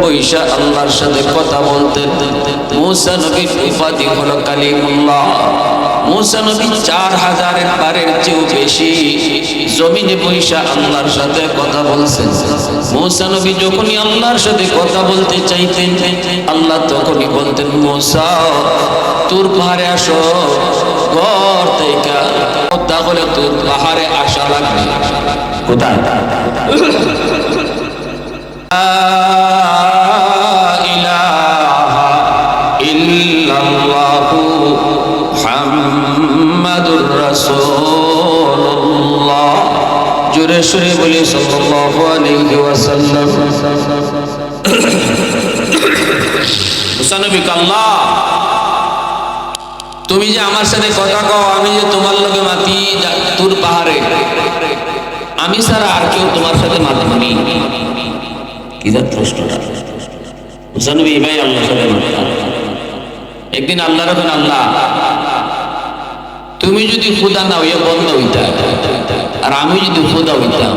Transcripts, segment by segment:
বৈশা আল্লাহর সাথে কথা বলতেন। মূসা নবীর উপাধি হলো কালিমুল্লাহ। মূসা নবী 4000 বারের চেয়েও বেশি জমিনে বৈশা আল্লাহর সাথে কথা বলছেন। মূসা নবী যখনই আল্লাহর সাথে কথা বলতে চাইতেন, আল্লাহ তখনই বলতেন, মূসা তুর পাহাড়ে আসো, ঘর থেকে তাহলে তুর পাহাড়ে আসা লাগবে। কোথায়? জোরে সুরে বলি সাল্লাল্লাহু আলাইহি ওয়াসাল্লাম। মুসা নবী আল্লাহ, তুমি যে আমার সাথে কথা কও, আমি যে তোমার লগে মাতি তুর পাহাড়ে, আমি ছাড়া আর কেউ তোমার সাথে মাতি কি যা প্রশ্নটা। মুসা নবী ভাই আল্লাহর সাথে মাতি। একদিন আল্লাহ রাখেন, আল্লাহ তুমি যদি খুদা না হইয়া বন্ধ হইতা আর আমি যদি খুদা হইতাম,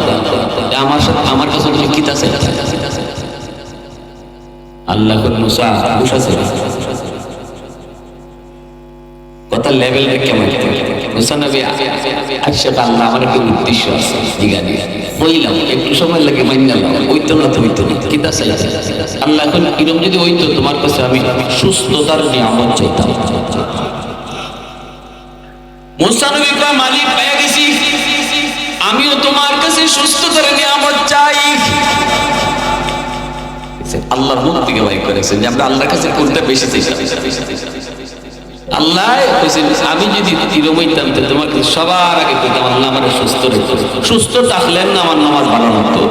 আমার সাথে আমার কাছে কি আছে? আল্লাহ মুসা বুঝাছে কথা লেভেল কেমন? মুসা নবী আচ্ছা আল্লাহ আমার একটা উদ্দেশ্য আছে, জিগানি বইলাম একটু সময় লাগে, মাইনালাম হইতো না তো হইতো না, কি আছে আল্লাহ এখন এরকম যদি হইতো তোমার কাছে আমি সুস্থতার নিয়ামত চাইতাম। মুসা নবী কয়, মালিক পেয়ে গেছি, আমিও তোমার কাছে সুস্থতার নিয়ামত চাই। আল্লাহর মুখ থেকে বাইর করেছেন যে আমরা আল্লাহর কাছে কোনটা বেশি চাই। আল্লাহ কইছেন আমি যদি এরকম হইতাম তোমাকে সবার আগে কইতাম আল্লাহ আমার সুস্থ রেখো। সুস্থ থাকলেন না আমার নামাজ ভালো হতো,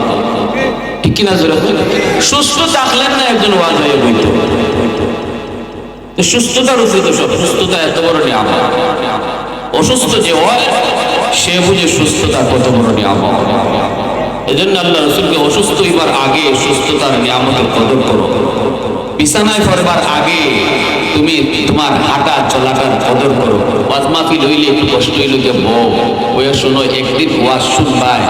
ঠিক কিনা? জোরে সুস্থ থাকলেন না একজন ওয়াজ হয়ে বইত। সুস্থতার উপরে তো সব, সুস্থতা এত বড় নিয়ামত। অসুস্থ যে হয় সে বুঝে সুস্থতা কত বড় নিয়ামত। এজন্য আল্লাহ রাসূলকে অসুস্থ হইবার আগে সুস্থতার নিয়ামতের কদর করো। বিছানায় পড়বার আগে তুমি তোমার হাঁটা চলাটার কদর করো। ওয়াজ মাহফিল হইলে একটু কষ্ট হইলে যে বউ ওয়া শোনো, একদিন ওয়াজ শুনবাই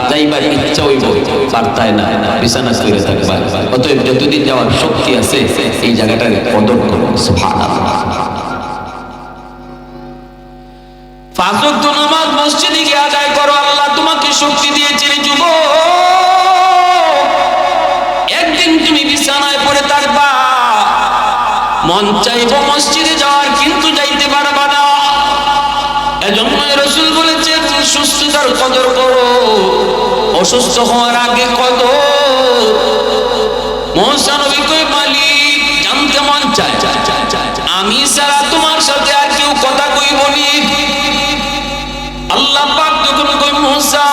যাইবার ইচ্ছা হইব, পারতায় না, বিছানা শুয়ে থাকবা। অতএব যতদিন যাওয়ার শক্তি আছে এই জায়গাটার কদর করো। সুবহানাল্লাহ। 5 ওয়াক্ত নামাজ মসজিদে গিয়ে আদায় করো। আল্লাহ তোমাকে শক্তি দিয়েছেন যুবক। একদিন তুমি বিছানায় পড়ে থাকবা, মন চাইবো মসজিদে যাওয়ার, কিন্তু যাইতে পারবা না। এজন্য রাসূল বলেছেন সুস্থতার কদর করো, অসুস্থ হওয়ার আগে কদর। মূসা নবী কই, মালিক জানতে মন চায় আমি ছাড়া তোমার সাথে আর কেউ কথা কইব নি। আল্লাহ পাক যখন কই, মূসা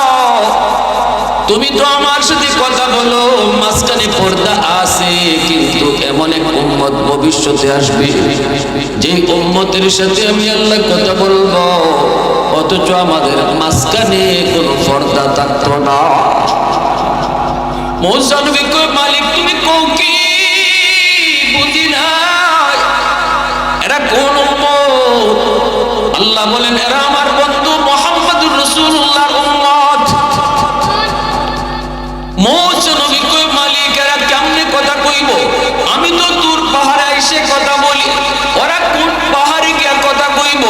তুমি তো আমার সাথে কথা বলো, মাঝখানে পর্দা আছে, কিন্তু এমন এক উম্মত ভবিষ্যতে আসবে যে উম্মতের সাথে আমি আল্লাহ কথা বলবো, অথচ আমাদের মাঝখানে কোনো পর্দা থাকতো না। মূসা নবী কই, মালিক তুমি কও কি? বুঝি না এরা কোন উম্মত? আল্লাহ বলেন, এরা আমার বন্ধু মুহাম্মদুর রাসূলুল্লাহর উম্মত। মূসা নবী কই, মালিক এরা কেমনে কথা কইব? আমি তো তুর পাহাড়ে এসে কথা বলি, ওরা কোন পাহাড়ে গিয়ে কথা কইব?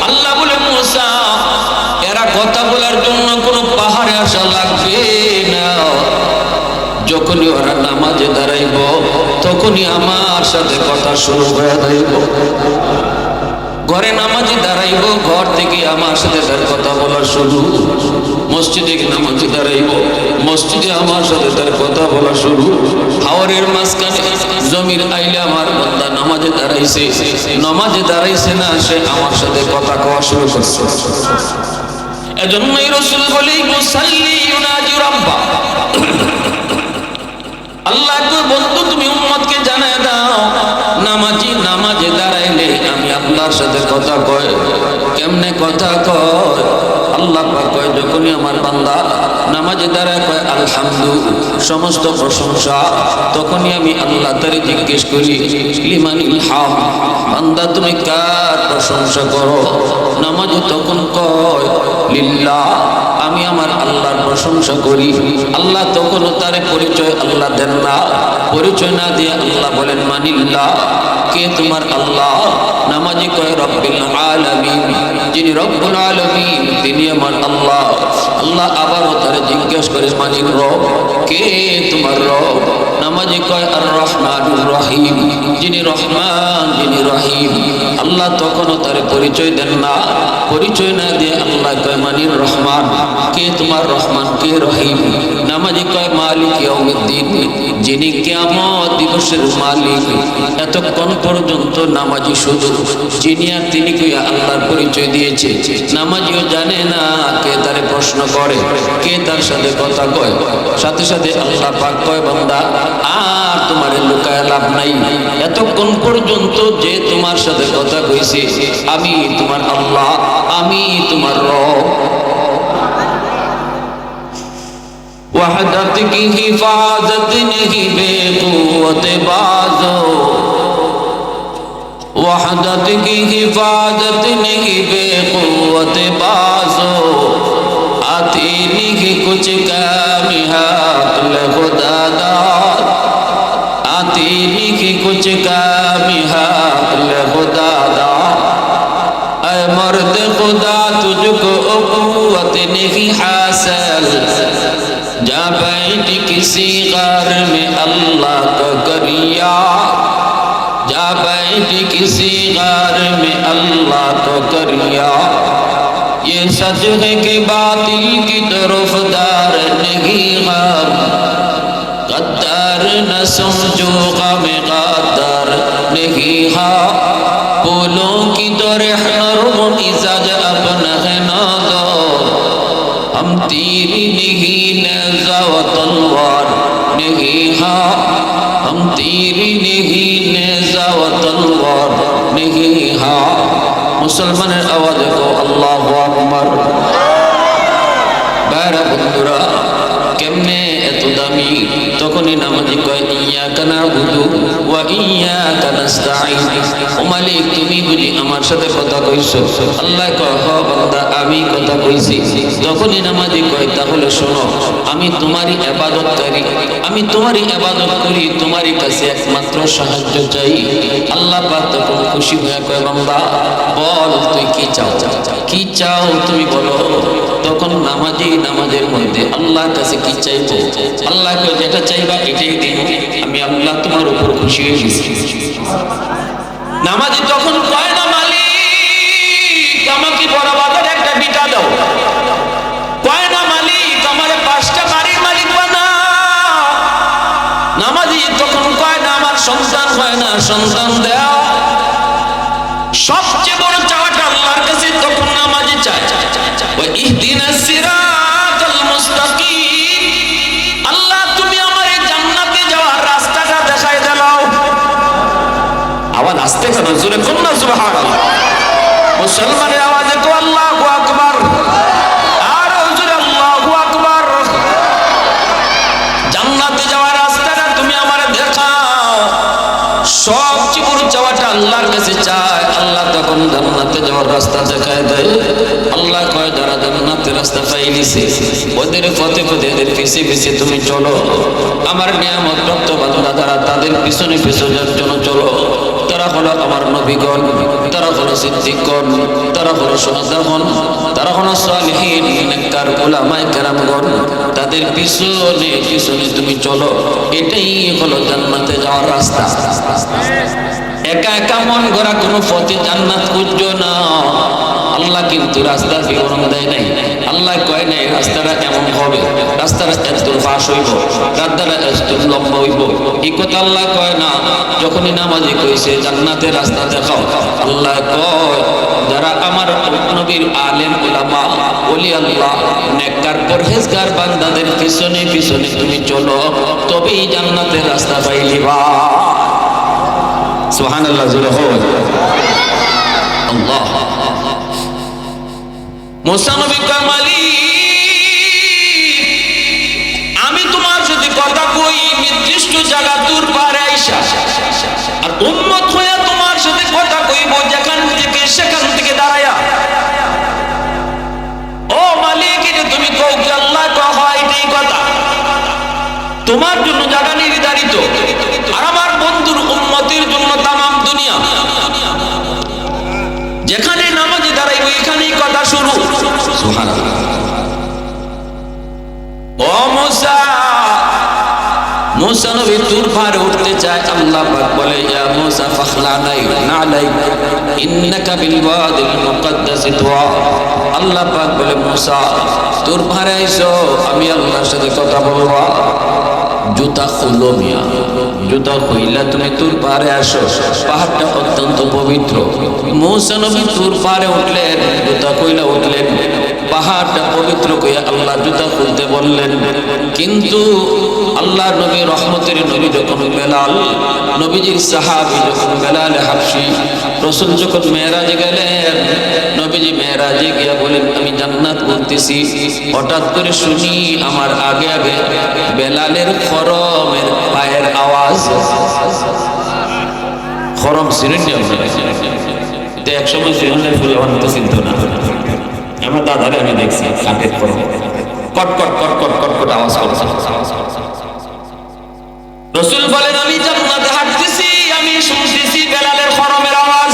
আল্লাহ বলে, মূসা এরা কথা বলার জন্য কোনো পাহাড়ে আসা লাগবে না। যখনই ওরা নামাজে দাঁড়াইব তখনই আমার সাথে কথা শুরু হয়ে যাইব। ঘরে নামাজে দাঁড়াইব, ঘর থেকে আমার সাথে তার কথা বলা শুরু। মসজিদে নামাজে দাঁড়াইব, মসজিদে আমার সাথে তার কথা বলা শুরু। হাওরের মাঝখানে জমির আইলে আমার বান্দা নামাজে দাঁড়াইছে, নামাজে দাঁড়াইছে না, সে আমার সাথে কথা কওয়া শুরু করছে। এজন্যই রাসূল বলে, মুসাল্লি ইউনাজি রাব্বা। আল্লাহ বন্ধু তুমি উম্মতকে জানায় দাও, নামাজি নামাজে দাঁড়াইলে আমি আল্লাহর সাথে কথা কয়। কেমনে কথা কয়? আল্লাহ পাক কয় যখনই আমার বান্দা নামাজে দাঁড়ায় কয় আলহামদু সমস্ত প্রশংসা, তখনই আমি আল্লাহ তারে জিজ্ঞেস করি লিমানিল হাম, বান্দা তুমি কার প্রশংসা করো? নামাজে তখন কয় লিল্লাহ, আমি আমার আল্লাহর প্রশংসা করি। আল্লাহ তখনও তারে পরিচয় আল্লাহ দেন না, পরিচয় না দিয়ে আল্লাহ বলেন মানিল্লাহ, কে তোমার আল্লাহ? নামাজি কয় রব্বিল আলামিন, যিনি রব্বুল আলামিন তিনি আমার আল্লাহ। আল্লাহ আবারও তারে জিজ্ঞেস করে মানির রব, কে তোমার রব? নামাজি কয় আর রহমানুর রহিম, যিনি রহমান যিনি রহিম। আল্লাহ তখনও তারে পরিচয় দেন না, পরিচয় না দিয়ে আল্লাহ কয় মানির রহমান, কে তোমার রহমান কে রহিম? নামাজি কয় মালিক ইয়াউমিদ্দিন, যিনি কিয়ামত দিবসের মালিক। এতক্ষণ পর্যন্ত নামাজি শুধু যিনি আর তিনি কইয়া আল্লাহর পরিচয় দিয়েছে, নামাজিও জানে না কে তারে প্রশ্ন করে, কে তার সাথে কথা কয়। সাথে সাথে আল্লাহ পাক কয় বান্দা আর তোমার লুকায় লাভ নাই, এতক্ষণ পর্যন্ত যে তোমার সাথে কথা কইছে আমি তোমার আল্লাহ, আমি তোমার রব। वहदत की हिफाजत नहीं बेक़ुव्वत बाज़ो, वहदत की हिफाजत नहीं बेक़ुव्वत बाज़ो, आती नहीं कुछ काम हक़ खुदा दाद, आती नहीं कुछ काम हक़ खुदा दाद। ऐ मर्द खुदा तुझको क़ुव्वत नहीं हासिल, जा बैठ किसी गार में अल्लाह को करिया, जा बैठ किसी गार में अल्लाह को करिया। ये सच है कि बातिल की तरफदार नहीं गम, गद्दार न समझो गम गद्दार नहीं हा, फूलों की तरह नर्म मिजाज अपना है ना दो, हम तीर नहीं नेज़ा व तलवार नहीं हाँ, हम तीर नहीं नेज़ा व तलवार नहीं हाँ। मुसलमाনের আওয়াজ কো আল্লাহু আকবার। বাইরা বন্ধুরা কেমনে এত দামি? তখনই নামাজি কয় ইয়াকা নাবুদু ওয়া ইয়াকা নাস্তাঈন, ও মালিক তুমি বুঝি আমার সাথে কথা কইছো? আল্লাহ কয় হ বান্দা আমি কথা কইছি। তখনই নামাজি কয় তাহলে শোনো, আমি তোমারই ইবাদতকারী, আমি তোমারই ইবাদত করি, তোমারই কাছে একমাত্র সাহায্য চাই। আল্লাহ পাক তখন খুশি হয়ে কয় বান্দা বল তুই কি চাও, কি চাও তুমি বলো। তখন নামাজি নামাজের মধ্যে আল্লাহর কাছে কি চাইবো? আল্লাহকে যেটা চাইবা এটাই দিব, আমি আল্লাহ তোমার উপর খুশি হয়ে গেছি। নামাজি তখন কয় না মালিক আমাকে বরাবর একটা বিটা দাও, কয় না মালিক আমার 5টা বাড়ির মালিক বানা। নামাজি তখন কয় না আমার সন্তান হয় না, সন্তান দাও। সবচেয়ে বড় চাওয়াটা আল্লাহর কাছে তখন নামাজি চায় ওয়া ইহদিনাস সিরাতাল মুস্তাকিম, আল্লাহ তুমি আমারে জান্নাতে যাওয়ার রাস্তাটা দেখায় দাও। আওয়াজ আসতে কেন? জোরে কোন না সুবহানাল্লাহ। মুসলমানের আওয়াজে তো আল্লাহু আকবার, আর জোরে আল্লাহু আকবার। জান্নাতে যাওয়ার রাস্তাটা তুমি আমারে দেখাও। সবচেয়ে বড় চাওয়াটা আল্লাহর কাছে চায়। আল্লাহ তখন জান্নাতে যাওয়ার রাস্তা দেখায় দেয়। আল্লাহ কয় যারা জান্নাতের রাস্তা পাই নিছে ওদের পথে পথে এদের পিছে পিছে তুমি চলো। আমার নিয়ামত প্রাপ্ত বান্দা যারা তাদের পিছনে পিছনের জন্য চলো। তারা হলো আমার নবীগণ, তারা হলো সিদ্দিকগণ, তারা হলো শুহাদাগণ, তারা হলো সালিহিন নেককার উলামায়ে কেরামগণ। তাদের পিছনে পিছনে তুমি চলো, এটাই হলো জান্নাতে যাওয়ার রাস্তা। একা একা মন গড়া কোনো পথে জান্নাত খুঁজছো না। আল্লাহ কিন্তু রাস্তার বিবরণ দেয় নাই। আল্লাহ কয় নাই রাস্তাটা এমন হবে, রাস্তাটা এত ফাঁস হইব, রাস্তাটা এত লম্বা হইব, এই কথা আল্লাহ কয় না। যখনই নামাজি কইছে জান্নাতের রাস্তা দেখাও, আল্লাহ কয় যারা আমার নবীর আলেম উলামা ওলি আল্লাহ নেককার পরহেজগার বান্দাদের পিছনে পিছনে তুমি চলো, তবেই জান্নাতের রাস্তা পাইলিবা। সুবহানাল্লাহ, জোরে হয় আল্লাহ। মুসা নবী কয় জায়গা দূর পারে আইসা আর উম্মত হইয়া তোমার সাথে কথা কইব যেখান থেকে সেখান থেকে দাঁড়ায়া, ও মালিক এটা তুমি কও কি আল্লাহ কও হয় এটাই কথা। তোমার জন্য জায়গা নির্ধারিত আর আমার বন্ধুর উম্মতের জন্য তামাম দুনিয়া। যেখানে নামাজে দাঁড়াইব এখানেই কথা শুরু। সুবহানাল্লাহ। ও মুসা, মুসা নবী তুর পাহাড়ে উঠতে চায়, আল্লাহ পাক বলে ইয়া মুসা ফাখলা নালাইক ইন্নাকা বিল ওয়াদিল মুকদ্দাস তুয়া। আল্লাহ পাক বলে মুসা তুর পাহাড়ে আইছো, আমি আল্লাহর সাথে কথা বলবো, জুতা খুলো মিয়া, জুতা খুইলা তুমি তুর পাহাড়ে আসো, পাহাড়টা অত্যন্ত পবিত্র। মুসা নবী তুর পাহাড়ে উঠলেন, জুতা খুইলা উঠলেন, পাহাড়টা পবিত্র কইয়া আল্লাহ জুতা খুলতে বললেন। কিন্তু আল্লাহ নবী রহমতের নবী যখন বেলাল, নবীজির সাহাবী যখন বেলাল হাবশী, রাসূল যখন মেরাজে গেলেন, নবীজি মেরাজে গিয়া বলেন আমি জান্নাত ঘুরতেছি, হঠাৎ করে শুনি আমার আগে আগে বেলালের খরমের পায়ের আওয়াজ। খরম সিরিঞ্জে এক সময় সিরিঞ্জের ফুল আমার তো চিন্তা না, আমার দাদারে আমি দেখছি কাঠের খরম কটকট কটকট কটকট আওয়াজ করছে। রাসূল বলেন আমি জান্নাতে হাঁটতেছি, আমি শুনতেছি বেলালের খরমের আওয়াজ।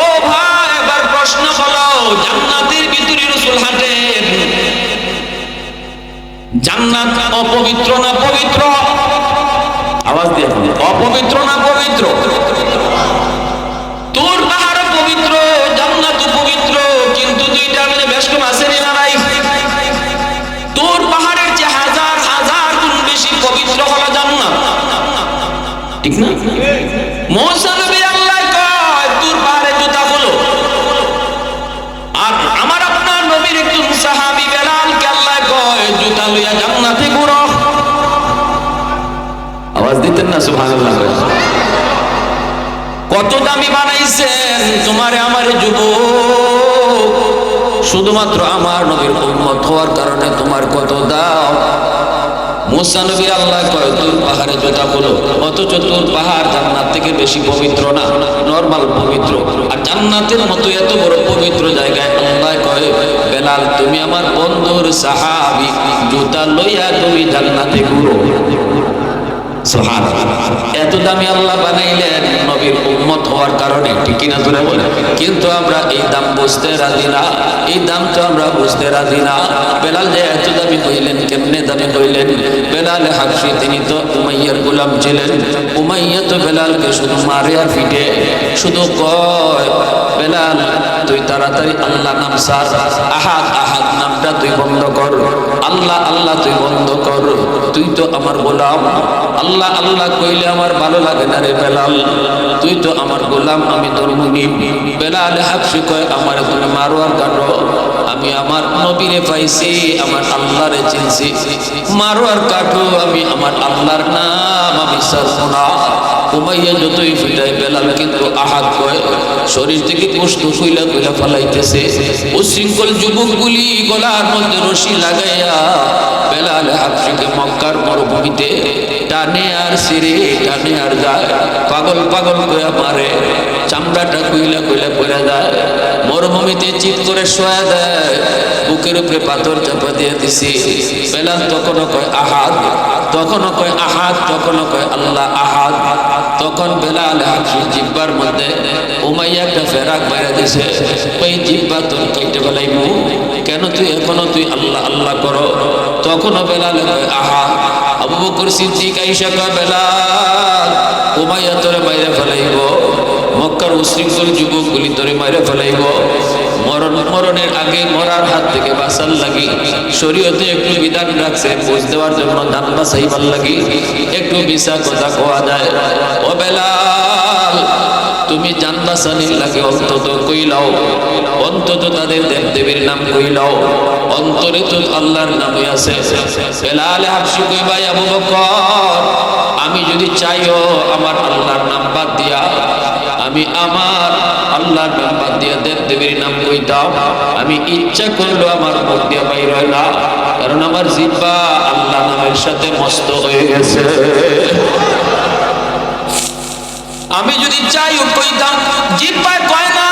ও ভাই, এবার প্রশ্ন হলো জান্নাতের ভিতরে রাসূল হাঁটেন, জান্নাত অপবিত্র না পবিত্র? আওয়াজ দিয়ে অপবিত্র না পবিত্র? তুর পাহাড় পবিত্র, জান্নাত পবিত্র, কিন্তু দুইটা মিলে বেশ কম আছে না নাই? তুর পাহাড়ের যে হাজার হাজার গুণ বেশি পবিত্র হলো জান্নাত, ঠিক না? মুসা নবী আল্লাহ কয় তুর পাহাড়ে জুতা খোলো, আর আমার আপনার নবীর একজন সাহাবী বেলালকে আল্লাহ কয় জুতা লইয়া জান্নাতে ঘুরো। আওয়াজ দিতেন না সুবহানাল্লাহ। কত দামি বানাইছেন তোমারে আমারে যুবক, শুধুমাত্র আমার নবীর উম্মত হওয়ার কারণে তোমার কত দাম। মুসা নবী আল্লাহ কয় তুর পাহাড়ে জুতা খোলো, অথচ তুর পাহাড় জান্নাত থেকে বেশি পবিত্র না, নরমাল পবিত্র। আর জান্নাতের মতো এত বড় পবিত্র জায়গায় আল্লাহ কয় বেলাল তুমি আমার বন্ধুর সাহাবী, জুতা লইয়া তুমি জান্নাতে ঘুরো। এত দামি আল্লাহ বানাইলেন নবীর উম্মত হওয়ার কারণে, ঠিক কিনা ধরে বলে। কিন্তু আমরা এই দাম বুঝতে রাজি না, এই দাম তো আমরা বুঝতে রাজি না। বেলাল যে এত দামি হইলেন, কেমনে দামি হইলেন? বেলাল হাবশী তিনি তো উমাইয়ার গোলাম ছিলেন। উমাইয়া তো বেলালকে শুধু মারে আর পিটে, শুধু কয় বেলাল তুই তাড়াতাড়ি আল্লাহ নাম সার, আহাদ আহাদ নামটা তুই বন্ধ কর, আল্লাহ আল্লাহ তুই বন্ধ কর, তুই তো আমার গোলাম, আল্লাহ আল্লাহ কইলে আমার ভালো লাগে না রে বেলাল, তুই তো আমার গোলাম, আমি তোর মুনিব। বেলাল হাবশী কয় আমার তুমি মারো আর কাটো, আমি আমার নবীরে পাইছি, আমার আল্লাহরে চিনছি, মারো আর কাটো, আমি আমার আল্লাহর নাম আমি ছাড়বো না। উমাইয়া যতই ফিটায় বেলাল কিন্তু আহাদ কয়, শরীর থেকে কষ্ট কইলা কইলা ফালাইতেছে। উশৃঙ্খল যুবকগুলি গলার মধ্যে রশি লাগাইয়া বেলাল হাবশীকে মক্কার মরুভূমিতে টানে আর সিরে টানে আর যায়, পাগল পাগল কইয়া মারে, চামড়াটা কইলা কইলা পড়ে যায়, মরুভূমিতে চিৎ করে শোয়া দেয়, বুকের উপরে পাথর চাপা দিয়ে দিছি। বেলাল তখনও কয় আহাদ, তখনও কয় আহাদ, তখনও কয় আল্লাহ আহাদ। তখন বেলাল হাবশী জিহ্বার মধ্যে উমাইয়া একটা ফেরাক মেরে দিছে, ওই জিহ্বা তোর কেটে ফেলাইবো কেন? তুই এখনো তুই আল্লাহ আল্লাহ করো। তখনও বেলাল কয় আহাদ। আবু বকর সিদ্দিক আইসা কয় বেলাল উমাইয়া তোরে মাইরে ফেলাইব, মক্কার উশৃঙ্খল যুবকগুলি তোরে মাইরে ফেলাইব, মরণের আগে মরার হাত থেকে বাঁচার লাগি শরীয়তে একটু বিধান রাখছে, বুঝ দেওয়ার জন্য দান বাঁচাইবার লাগি একটু মিশা কথা কোয়া যায়। ও বেলাল তুমি জান বাঁচানির লাগে অন্তত কইলাও, অন্তত তাদের দেব দেবীর নাম কইলাও, অন্তরে তো আল্লাহর নামই আছে। বেলাল হাবশী কই ভাই আবু বকর আমি যদি চাইও আমার আল্লাহর নাম বাদ দিয়া আমি আমি আমার আল্লাহর নাম বাদ দিয়ে দেব দেবীর নাম কইতাম, আমি ইচ্ছা করলো আমার মুখ দিয়ে বাইর হয় না, কারণ আমার জিহ্বা আল্লাহ নামের সাথে মস্ত হয়ে গেছে। আমি যদি চাইও কইতাম, জিহ্বায় কয় না।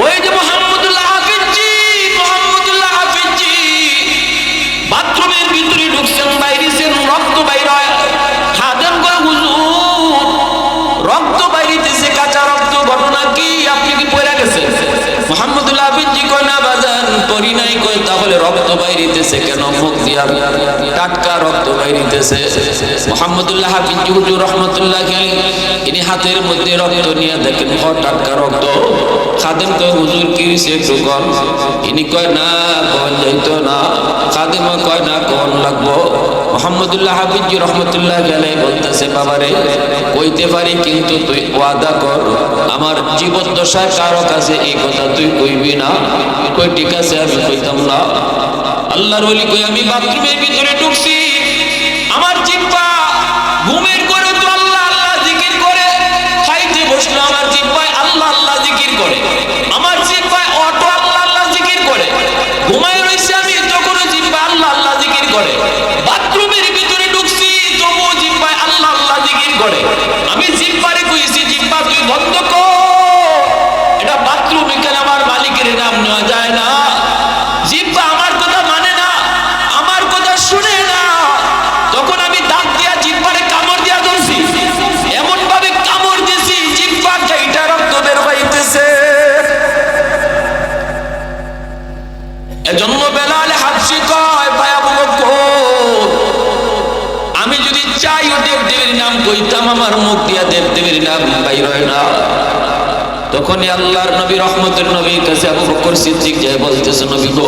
ওই যে মোহাম্মদুল্লাহ হাফিজি, মোহাম্মদুল্লাহ হাফিজি বাথরুমের ভিতরে ঢুকছেন, বাইরেছেন, রক্ত বাইর হয়। খাদেম কয় হুজুর রক্ত বাইরিতেছে, কাঁচা রক্ত, ঘটনা কি? আপনি কি পড়ে গেছেন? মোহাম্মদুল্লাহ হাফিজি কয় না বাজান পড়ি নাই। কয় তাহলে রক্ত বাইরিতেছে কেন? মুখ দিয়া টাটকা রক্ত বাইরিতেছে। মোহাম্মদুল্লাহ হাফিজি হুজুর রহমতুল্লাহ ইনি হাতের মধ্যে রক্ত নিয়ে দেখেন, টাটকা রক্ত। খাদেম কয় হুজুর কি হইছে একটু কন। ইনি কয় না কন যাইতো না। খাদেম কয় না কন লাগবো। মোহাম্মদুল্লাহ হাফিজি রহমতুল্লাহ গেলে বলতেছে, বাবারে কইতে পারি কিন্তু তুই ওয়াদা কর আমার জীবদ্দশায় কারো কাছে এই কথা তুই কইবি না। কই ঠিক আছে আমি কইতাম না। আল্লাহর ওলি কই আমি বাথরুমের ভিতরে ঢুকছি, আমার জিহ্বা ঘুমের করে তো আল্লাহ আল্লাহ জিকির করে, খাইতে বসলো আমার জিহ্বায় আল্লাহ আল্লাহ জিকির করে, আমার জিহ্বায় অটো আল্লাহ আল্লাহ জিকির করে। ঘুমায় রইছে আমি তখনও জিহ্বা আল্লাহ আল্লাহ জিকির করে। বাথরুমের ভিতরে ঢুকছি তবুও জিহ্বায় আল্লাহ আল্লাহ জিকির করে। আমি জিহ্বারে কইছি জিহ্বা তুই বন্ধ কর, এটা বাথরুম, এখানে আমার মালিকের নাম নেওয়া যায় না। জিহ্বা আমার কথা মানে না, আমার কথা শুনে না। তখন আমি দাঁত দিয়া জিহ্বারে কামড় দিয়া ধরছি, এমন ভাবে কামড় দিছি জিহ্বা চাইটা রক্ত বের হইতেছে। এজন্য বেলাল হাবশি কয় ভাই আবু বকর আমি যদি চাইও দেবদেবীর নাম কইতাম আমার মুখ দিয়া দেবদেবীর নাম বাইর হয় না। তখনই আল্লাহর নবী রহমতের নবীর কাছে আবু বকর সিদ্দিক যায় বলতেছে, নবী গো